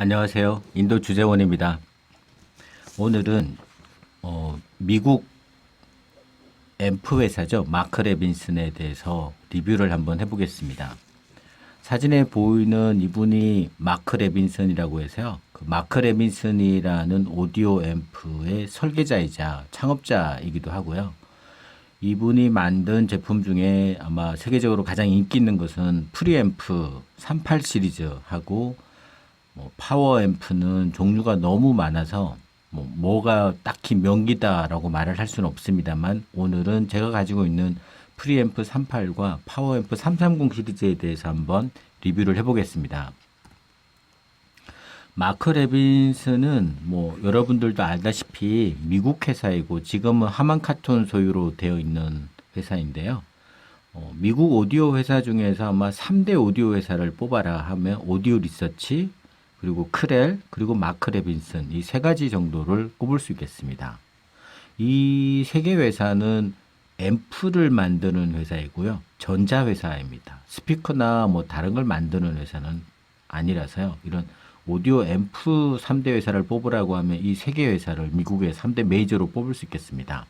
안녕하세요. 인도 주재원입니다. 오늘은 미국 앰프 회사죠. 마크 레빈슨에 대해서 리뷰를 한번 해보겠습니다. 사진에 보이는 이분이 마크 레빈슨이라고 해서요. 그 마크 레빈슨이라는 오디오 앰프의 설계자이자 창업자이기도 하고요. 이분이 만든 제품 중에 아마 세계적으로 가장 인기 있는 것은 프리앰프 38 시리즈하고 파워 앰프는 종류가 너무 많아서 뭐가 딱히 명기다라고 말을 할 수는 없습니다만, 오늘은 제가 가지고 있는 프리앰프 38과 파워 앰프 330 시리즈에 대해서 한번 리뷰를 해보겠습니다. 마크 레빈슨은 여러분들도 알다시피 미국 회사이고 지금은 하만 카톤 소유로 되어 있는 회사인데요. 미국 오디오 회사 중에서 아마 3대 오디오 회사를 뽑아라 하면 오디오 리서치, 그리고 크렐, 그리고 마크 레빈슨, 이 세 가지 정도를 꼽을 수 있겠습니다. 이 세 개 회사는 앰프를 만드는 회사이고요. 전자회사입니다. 스피커나 다른 걸 만드는 회사는 아니라서요. 이런 오디오 앰프 3대 회사를 뽑으라고 하면 이 세 개 회사를 미국의 3대 메이저로 뽑을 수 있겠습니다.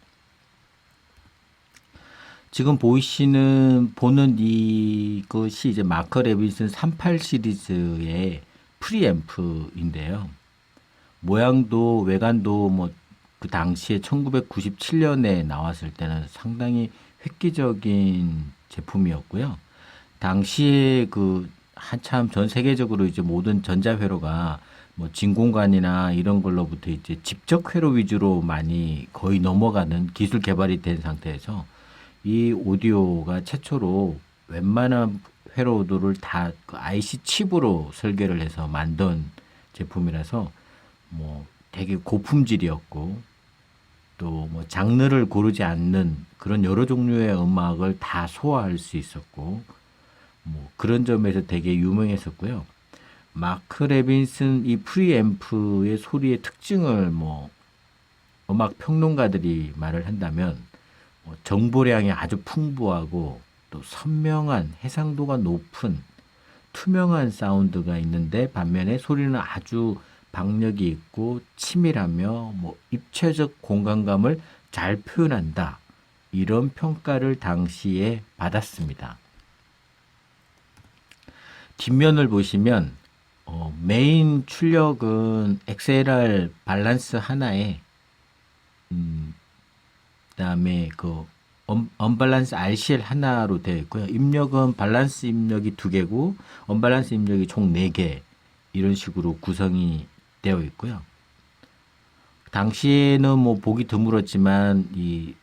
지금 보는 이것이 이제 마크 레빈슨 38 시리즈의 프리앰프인데요. 모양도 외관도 그 당시에 1997년에 나왔을 때는 상당히 획기적인 제품이었고요. 당시에 한참 전 세계적으로 이제 모든 전자회로가 진공관이나 이런 걸로부터 이제 직접 회로 위주로 많이 거의 넘어가는 기술 개발이 된 상태에서 이 오디오가 최초로 웬만한 회로들을 다 IC 칩으로 설계를 해서 만든 제품이라서 되게 고품질이었고, 또 장르를 고르지 않는 그런 여러 종류의 음악을 다 소화할 수 있었고, 그런 점에서 되게 유명했었고요. 마크 레빈슨 이 프리앰프의 소리의 특징을 음악 평론가들이 말을 한다면 정보량이 아주 풍부하고 또 선명한 해상도가 높은 투명한 사운드가 있는데, 반면에 소리는 아주 박력이 있고 치밀하며 입체적 공간감을 잘 표현한다, 이런 평가를 당시에 받았습니다. 뒷면을 보시면 메인 출력은 XLR 밸런스 하나에 그다음에 언밸런스 RCL 하나로 되어 있고요. 입력은 밸런스 입력이 2개고 언밸런스 입력이 총 4개, 이런 식으로 구성이 되어 있고요. 당시에는 보기 드물었지만 이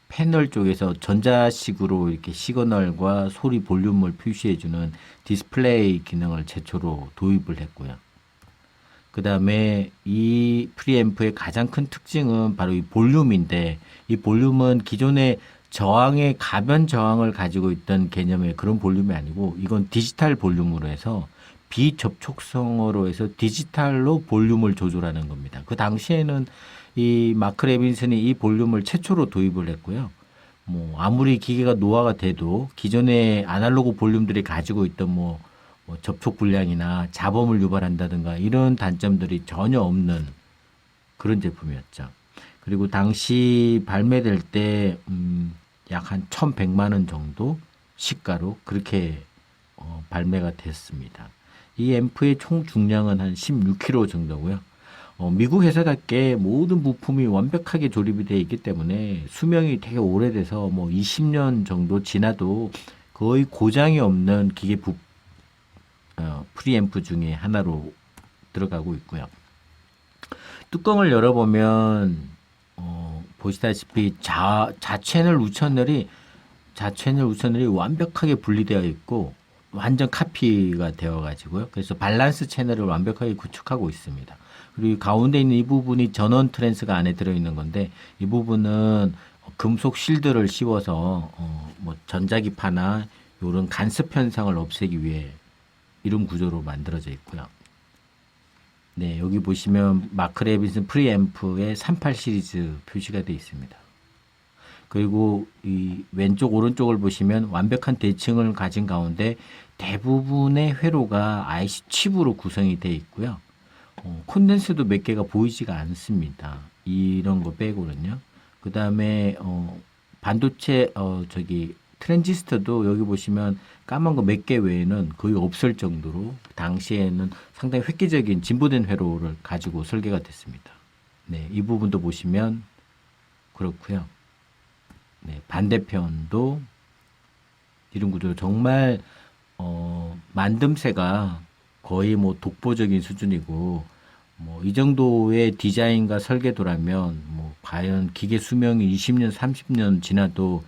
패널 쪽에서 전자식으로 이렇게 시그널과 소리 볼륨을 표시해주는 디스플레이 기능을 최초로 도입을 했고요. 그 다음에 이 프리앰프의 가장 큰 특징은 바로 이 볼륨인데, 이 볼륨은 기존의 저항의 가변 저항을 가지고 있던 개념의 그런 볼륨이 아니고, 이건 디지털 볼륨으로 해서 비접촉성으로 해서 디지털로 볼륨을 조절하는 겁니다. 그 당시에는 이 마크 레빈슨이 이 볼륨을 최초로 도입을 했고요. 아무리 기계가 노화가 돼도 기존의 아날로그 볼륨들이 가지고 있던 접촉 불량이나 잡음을 유발한다든가 이런 단점들이 전혀 없는 그런 제품이었죠. 그리고 당시 발매될 때 약 한 1,100만 원 정도 시가로 그렇게 발매가 됐습니다. 이 앰프의 총 중량은 한 16kg 정도고요. 미국 회사답게 모든 부품이 완벽하게 조립이 되어 있기 때문에 수명이 되게 오래돼서 20년 정도 지나도 거의 고장이 없는 프리앰프 중에 하나로 들어가고 있고요. 뚜껑을 열어보면 보시다시피 좌채널 우채널이 완벽하게 분리되어 있고 완전 카피가 되어 가지고요. 그래서 밸런스 채널을 완벽하게 구축하고 있습니다. 그리고 가운데 있는 이 부분이 전원 트랜스가 안에 들어있는 건데, 이 부분은 금속 실드를 씌워서 전자기파나 이런 간섭 현상을 없애기 위해 이런 구조로 만들어져 있고요. 네, 여기 보시면 마크 레빈슨 프리앰프의 38 시리즈 표시가 되어 있습니다. 그리고 이 왼쪽 오른쪽을 보시면 완벽한 대칭을 가진 가운데 대부분의 회로가 IC 칩으로 구성이 되어 있고요. 콘덴스도 몇 개가 보이지가 않습니다. 이런 거 빼고는요. 그 다음에 반도체 트랜지스터도 여기 보시면 까만 거 몇 개 외에는 거의 없을 정도로 당시에는 상당히 획기적인 진보된 회로를 가지고 설계가 됐습니다. 네, 이 부분도 보시면 그렇고요. 네, 반대편도 이런 구조 정말 만듦새가 거의 뭐 독보적인 수준이고 뭐 이 정도의 디자인과 설계도라면 뭐 과연 기계 수명이 20년, 30년 지나도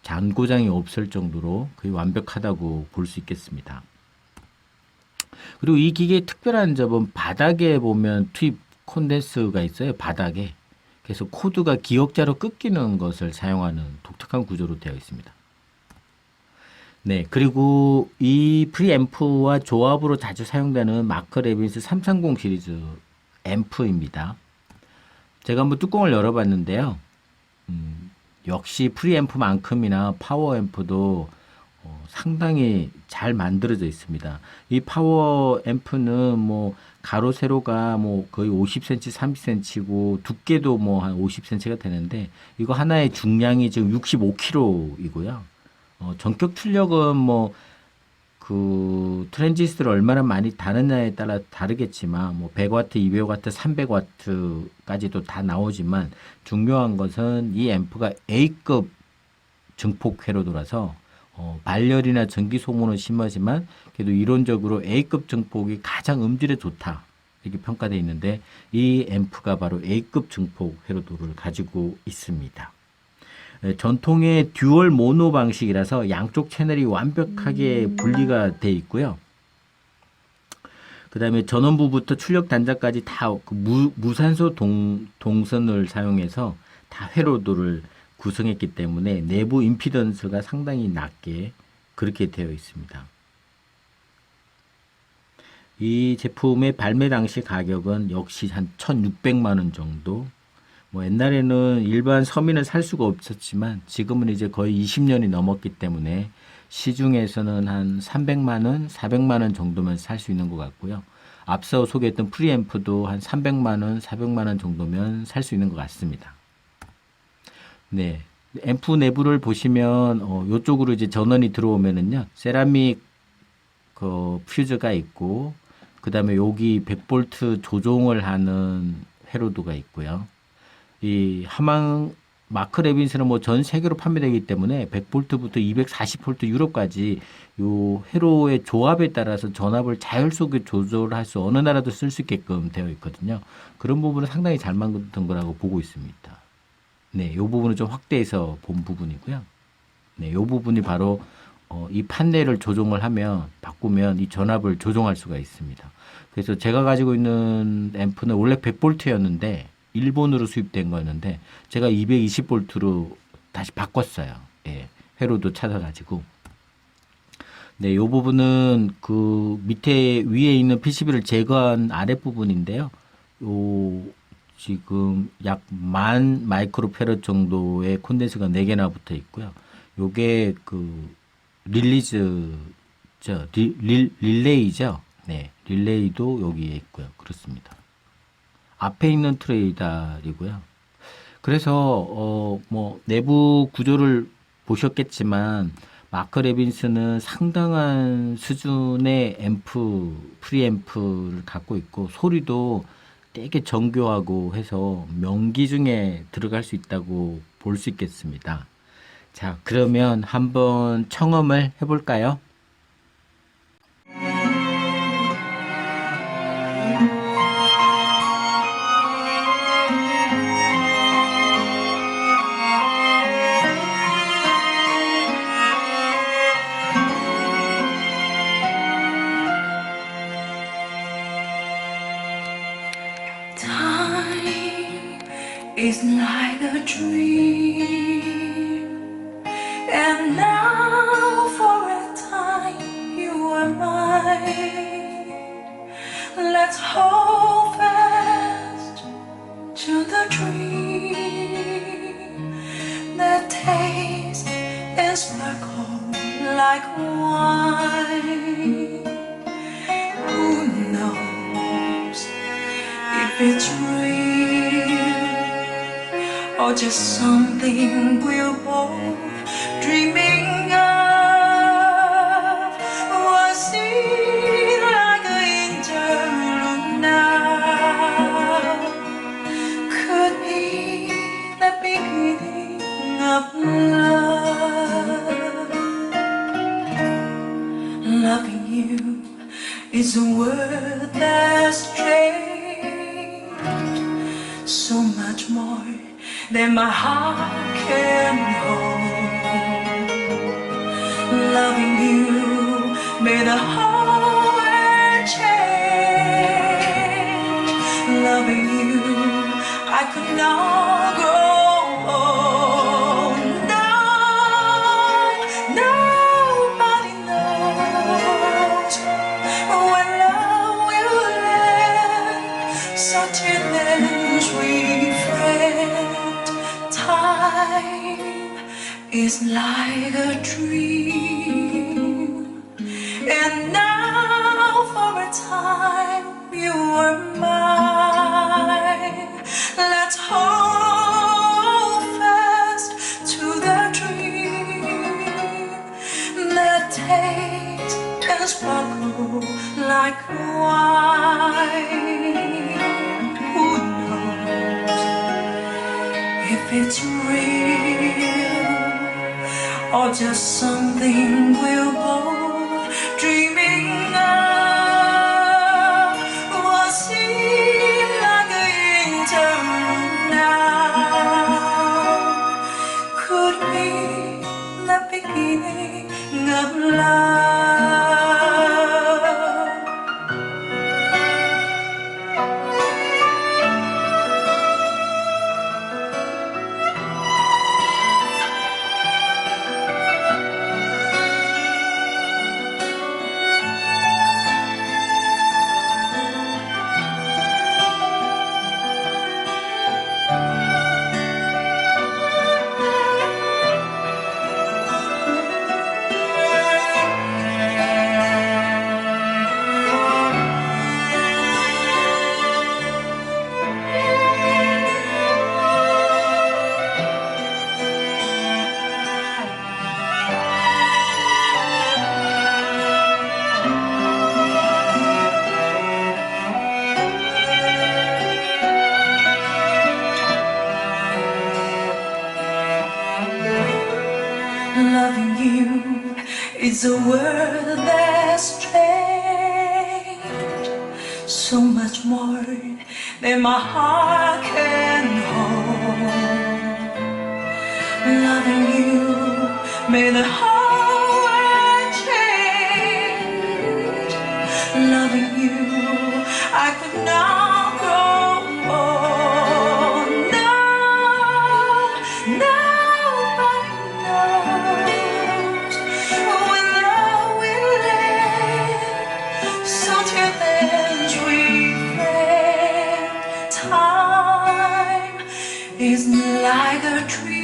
잔고장이 없을 정도로 거의 완벽하다고 볼 수 있겠습니다. 그리고 이 기계의 특별한 점은 바닥에 보면 투입 콘덴서가 있어요. 바닥에. 그래서 코드가 기역자로 끊기는 것을 사용하는 독특한 구조로 되어 있습니다. 네, 그리고 이 프리앰프와 조합으로 자주 사용되는 마크 레빈스 330 시리즈 앰프입니다. 제가 한번 뚜껑을 열어봤는데요. 역시 프리앰프만큼이나 파워 앰프도 상당히 잘 만들어져 있습니다. 이 파워 앰프는 뭐 가로 세로가 뭐 거의 50cm, 30cm고 두께도 뭐 한 50cm가 되는데 이거 하나의 중량이 지금 65kg이고요. 전격 출력은 뭐 그 트랜지스터를 얼마나 많이 다느냐에 따라 다르겠지만 뭐 100W, 200W, 300W까지도 다 나오지만 중요한 것은 이 앰프가 A급 증폭 회로도라서 발열이나 전기 소모는 심하지만 그래도 이론적으로 A급 증폭이 가장 음질에 좋다 이렇게 평가되어 있는데 이 앰프가 바로 A급 증폭 회로도를 가지고 있습니다. 전통의 듀얼 모노 방식이라서 양쪽 채널이 완벽하게 분리가 되어 있고요. 그 다음에 전원부부터 출력 단자까지 다 무산소 동선을 사용해서 다 회로도를 구성했기 때문에 내부 임피던스가 상당히 낮게 그렇게 되어 있습니다. 이 제품의 발매 당시 가격은 역시 한 1,600만 원 정도. 뭐 옛날에는 일반 서민은 살 수가 없었지만 지금은 이제 거의 20년이 넘었기 때문에 시중에서는 한 300만 원, 400만 원 정도면 살 수 있는 것 같고요. 앞서 소개했던 프리앰프도 한 300만 원, 400만 원 정도면 살 수 있는 것 같습니다. 네. 앰프 내부를 보시면 이쪽으로 이제 전원이 들어오면은요. 세라믹 퓨즈가 있고 그다음에 여기 100V 조종을 하는 회로도가 있고요. 이 하망 마크 레빈스는 뭐 전 세계로 판매되기 때문에 100V부터 240V 유럽까지 요 회로의 조합에 따라서 전압을 자율속에 조절할 수 어느 나라도 쓸 수 있게끔 되어 있거든요. 그런 부분은 상당히 잘 만든 거라고 보고 있습니다. 네, 요 부분은 좀 확대해서 본 부분이고요. 네, 요 부분이 바로 이 판넬을 조정을 하면 바꾸면 이 전압을 조정할 수가 있습니다. 그래서 제가 가지고 있는 앰프는 원래 100V였는데 일본으로 수입된 거였는데 제가 220V로 다시 바꿨어요. 예, 회로도 찾아가지고. 네, 요 부분은 그 밑에 위에 있는 PCB를 제거한 아랫부분인데요. 요 지금 약 10,000 마이크로페럿 정도의 콘덴서가 4개나 붙어 있고요. 요게 그 릴레이죠. 네, 릴레이도 여기에 있고요. 그렇습니다. 앞에 있는 트레이달이고요. 그래서 뭐 내부 구조를 보셨겠지만 마크 레빈스는 상당한 수준의 프리앰프를 갖고 있고 소리도 되게 정교하고 해서 명기 중에 들어갈 수 있다고 볼 수 있겠습니다. 자, 그러면 한번 청음을 해볼까요? It's like a dream, and now for a time you are mine. Let's hold fast to the dream that and sparkle like wine. Who knows if it's real or just something we're both dreaming of? Was it like an interlude now? Could be the beginning of love. Loving you is a word that's changed so much more than my heart can hold. Loving you made a whole world change. Loving you, I could not grow old. No, nobody knows when love will end. So till then, sweet friend, time is like a dream. And now for a time you are mine. Let's hold fast to the dream that tastes and sparkle like wine. Who knows if it's real or just something we're both dreaming of? Was it like an interlude now? Could be the beginning of love. Loving you is a word that's changed so much more than my heart can hold. Loving you made the whole world change. Loving you, I could not grow old. No, nobody knows when love will end. So till then, sweet friend, time is like a tree.